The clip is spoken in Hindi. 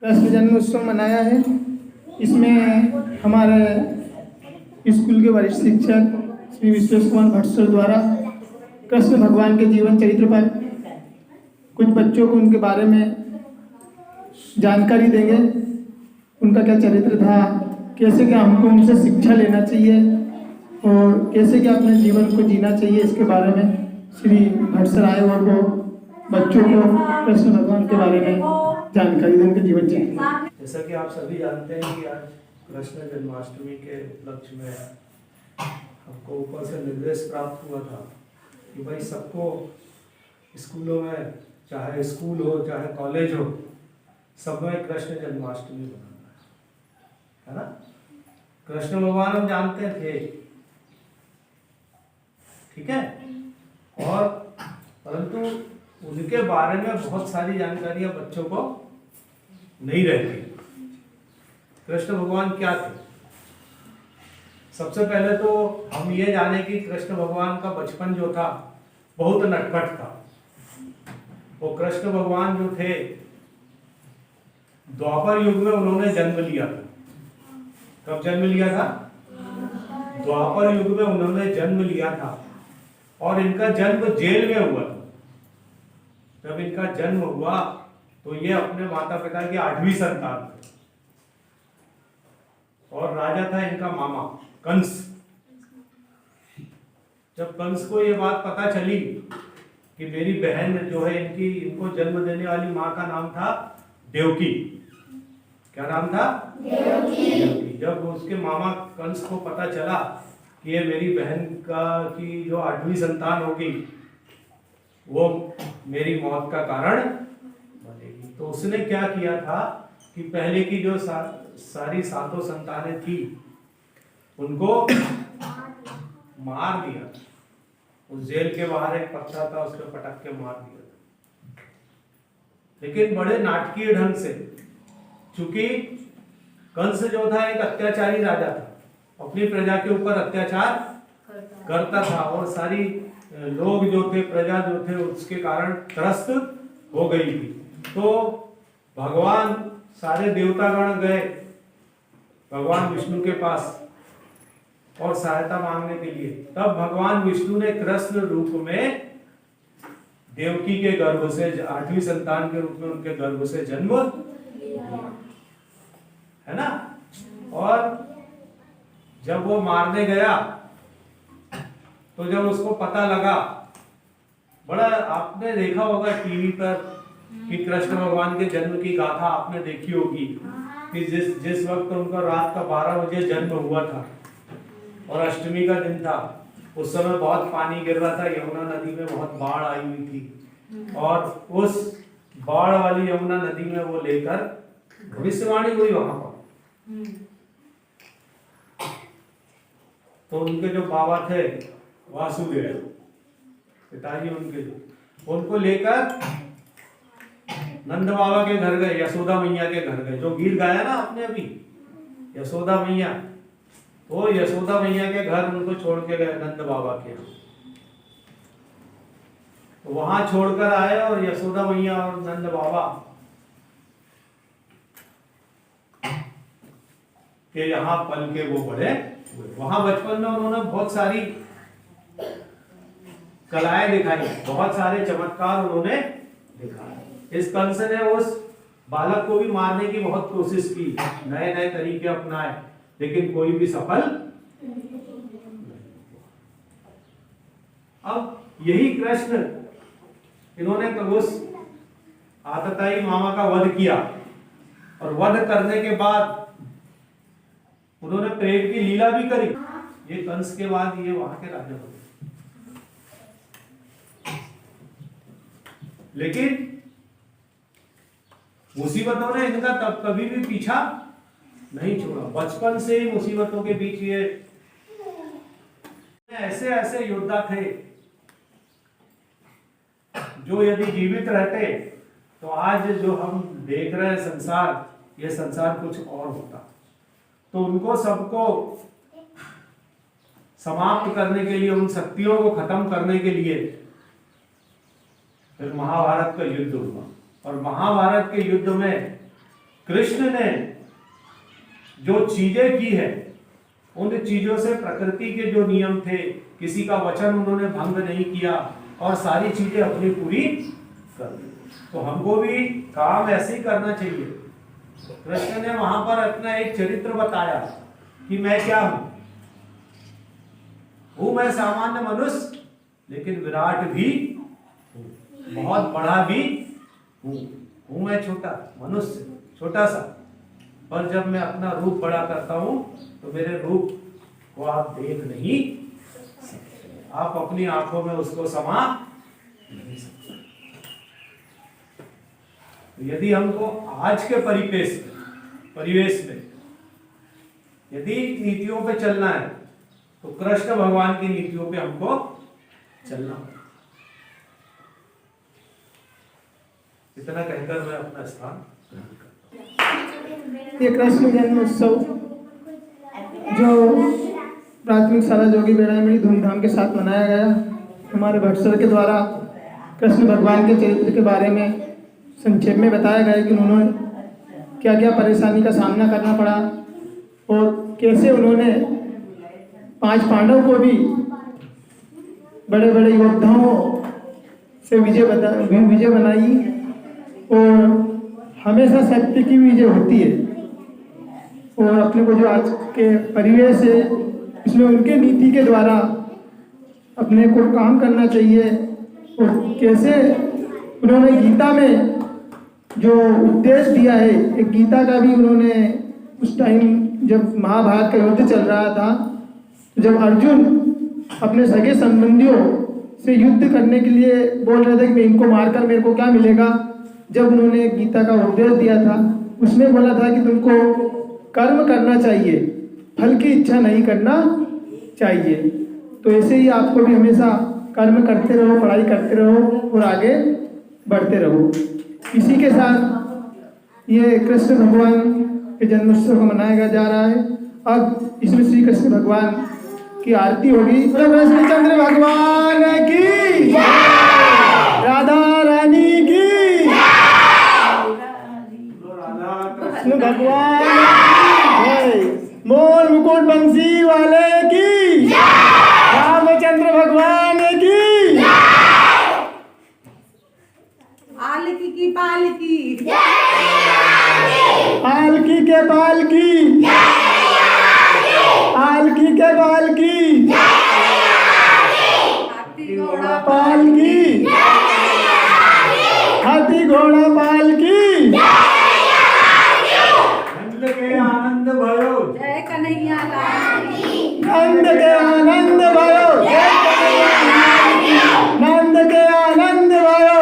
कृष्ण जन्मोत्सव मनाया है। इसमें हमारे स्कूल के वरिष्ठ शिक्षक श्री विश्वेश कुमार भट्ट सर द्वारा कृष्ण भगवान के जीवन चरित्र पर कुछ बच्चों को उनके बारे में जानकारी देंगे। उनका क्या चरित्र था, कैसे क्या हमको उनसे शिक्षा लेना चाहिए और कैसे क्या अपने जीवन को जीना चाहिए, इसके बारे में श्री भट्ट सर आए और वो बच्चों को कृष्ण भगवान के बारे में जानकारी दें, उनके जीवन चरित्र। जैसा कि आप सभी जानते हैं कि आज कृष्ण जन्माष्टमी के उपलक्ष्य में हमको ऊपर से निर्देश प्राप्त हुआ था कि भाई सबको स्कूलों में, चाहे स्कूल हो चाहे कॉलेज हो, सब में कृष्ण जन्माष्टमी मनाना है ना। कृष्ण भगवान हम जानते थे, ठीक है, और परंतु उनके बारे में बहुत सारी जानकारियां बच्चों को नहीं रहती। कृष्ण भगवान क्या थे? सबसे पहले तो हम ये जाने कि कृष्ण भगवान का बचपन जो था बहुत नटखट था। वो कृष्ण भगवान जो थे द्वापर युग में उन्होंने जन्म लिया था। कब जन्म लिया था? द्वापर युग में उन्होंने जन्म लिया था और इनका जन्म जेल में हुआ था। जब इनका जन्म हुआ तो ये अपने माता पिता की 8वीं संतान थे और राजा था इनका मामा कंस। जब कंस को ये बात पता चली कि मेरी बहन जो है इनको जन्म देने वाली माँ का नाम था देवकी। क्या नाम था? देवकी। जब उसके मामा कंस को पता चला कि ये मेरी बहन की जो 8वीं संतान होगी वो मेरी मौत का कारण बनेगी, तो उसने क्या किया था कि पहले की जो सारी 7 संतानें थी उनको मार दिया। उस जेल के बाहर एक पत्थर था, उसको पटक के मार दिया था। लेकिन बड़े नाटकीय ढंग से, चूंकि कंस जो था एक अत्याचारी राजा था, अपनी प्रजा के ऊपर अत्याचार करता था और सारी लोग जो थे, प्रजा जो थे, उसके कारण त्रस्त हो गई थी। तो भगवान, सारे देवतागण गए भगवान विष्णु के पास और सहायता मांगने के लिए। तब भगवान विष्णु ने कृष्ण रूप में देवकी के गर्भ से, 8वीं संतान के रूप में उनके गर्भ से जन्म है ना। और जब वो मारने गया तो जब उसको पता लगा, बड़ा आपने देखा होगा टीवी पर कि कृष्ण भगवान के जन्म की गाथा आपने देखी होगी कि जिस वक्त उनका रात का 12 बजे जन्म हुआ था और अष्टमी का दिन था, उस समय बहुत पानी गिर रहा था, यमुना नदी में बहुत बाढ़ आई हुई थी और उस बाढ़ वाली यमुना नदी में वो लेकर भविष्यवाणी हुई वहां पर। तो उनके जो बाबा थे वासुदेव, पिताजी उनके, उनको लेकर नंद बाबा के घर गए, यशोदा मैया के घर गए। जो गीत गाया ना आपने अभी, यशोदा मैया, वो यशोदा मैया के घर उनको छोड़ के गए नंद बाबा के। तो वहां छोड़कर आए और यशोदा मैया और नंद बाबा के यहाँ पल के वो बड़े हुए। वहां बचपन में उन्होंने बहुत सारी कलाएं दिखाई, बहुत सारे चमत्कार उन्होंने दिखाए। इस कंस ने उस बालक को भी मारने की बहुत कोशिश की, नए नए तरीके अपनाए, लेकिन कोई भी सफल नहीं। अब यही कृष्ण, इन्होंने उस आतताई मामा का वध किया और वध करने के बाद उन्होंने प्रेम की लीला भी करी। ये कंस के बाद ये वहां के राजा बने। लेकिन मुसीबतों ने इनका तब कभी भी पीछा नहीं छोड़ा। बचपन से ही मुसीबतों के बीच ये ऐसे ऐसे योद्धा थे जो यदि जीवित रहते तो आज जो हम देख रहे हैं संसार, ये संसार कुछ और होता। तो उनको सबको समाप्त करने के लिए, उन शक्तियों को खत्म करने के लिए फिर महाभारत का युद्ध हुआ और महाभारत के युद्ध में कृष्ण ने जो चीजें की है उन चीजों से प्रकृति के जो नियम थे, किसी का वचन उन्होंने भंग नहीं किया और सारी चीजें अपनी पूरी कर दी। तो हमको भी काम ऐसे ही करना चाहिए। कृष्ण ने वहां पर अपना एक चरित्र बताया कि मैं क्या हूं मैं सामान्य मनुष्य, लेकिन विराट भी हूं, बहुत बड़ा भी हूं मैं छोटा मनुष्य, छोटा सा, पर जब मैं अपना रूप बड़ा करता हूं तो मेरे रूप को आप देख नहीं सकते, आप अपनी आंखों में उसको समा नहीं सकते। तो यदि हमको आज के परिवेश में यदि नीतियों पे चलना है तो कृष्ण भगवान की नीतियों पे हमको चलना होगा। इतना कहकर मैं अपना स्थान ग्रहण करता हूं। ये कृष्ण जन्म उत्सव जो प्राथमिक शाला जोगी बेड़ा में बड़ी धूमधाम के साथ मनाया गया, हमारे भट्ट सर के द्वारा कृष्ण भगवान के चरित्र के बारे में संक्षेप में बताया गया कि उन्होंने क्या क्या परेशानी का सामना करना पड़ा और कैसे उन्होंने 5 पांडव को भी बड़े बड़े योद्धाओं से विजय बनाई और हमेशा सत्य की विजय होती है। और अपने को जो आज के परिवेश है इसमें उनके नीति के द्वारा अपने को काम करना चाहिए और कैसे उन्होंने गीता में जो उपदेश दिया है, एक गीता का भी उन्होंने उस टाइम जब महाभारत का युद्ध चल रहा था, जब अर्जुन अपने सगे संबंधियों से युद्ध करने के लिए बोल रहे थे कि मैं इनको मारकर मेरे को क्या मिलेगा, जब उन्होंने गीता का उपदेश दिया था उसमें बोला था कि तुमको कर्म करना चाहिए, फल की इच्छा नहीं करना चाहिए। तो ऐसे ही आपको भी हमेशा कर्म करते रहो, पढ़ाई करते रहो और आगे बढ़ते रहो। इसी के साथ ये कृष्ण भगवान के जन्मोत्सव को मनाया जा रहा है। अब इसमें श्री कृष्ण भगवान की आरती होगी। कृष्णचंद्र भगवान की, राधा रानी की, कृष्ण भगवान मोर मुकुट बंसी वाले की, रामचंद्र भगवान की, पालकी की पालकी, पालकी के पालकी, पालकी के पालकी, हाथी घोड़ा पालकी, हाथी घोड़ा पालकी, नंद के आनंद भयो, जय कन्हैया लाल की, नंद के आनंद भयो, नंद के आनंद भयो।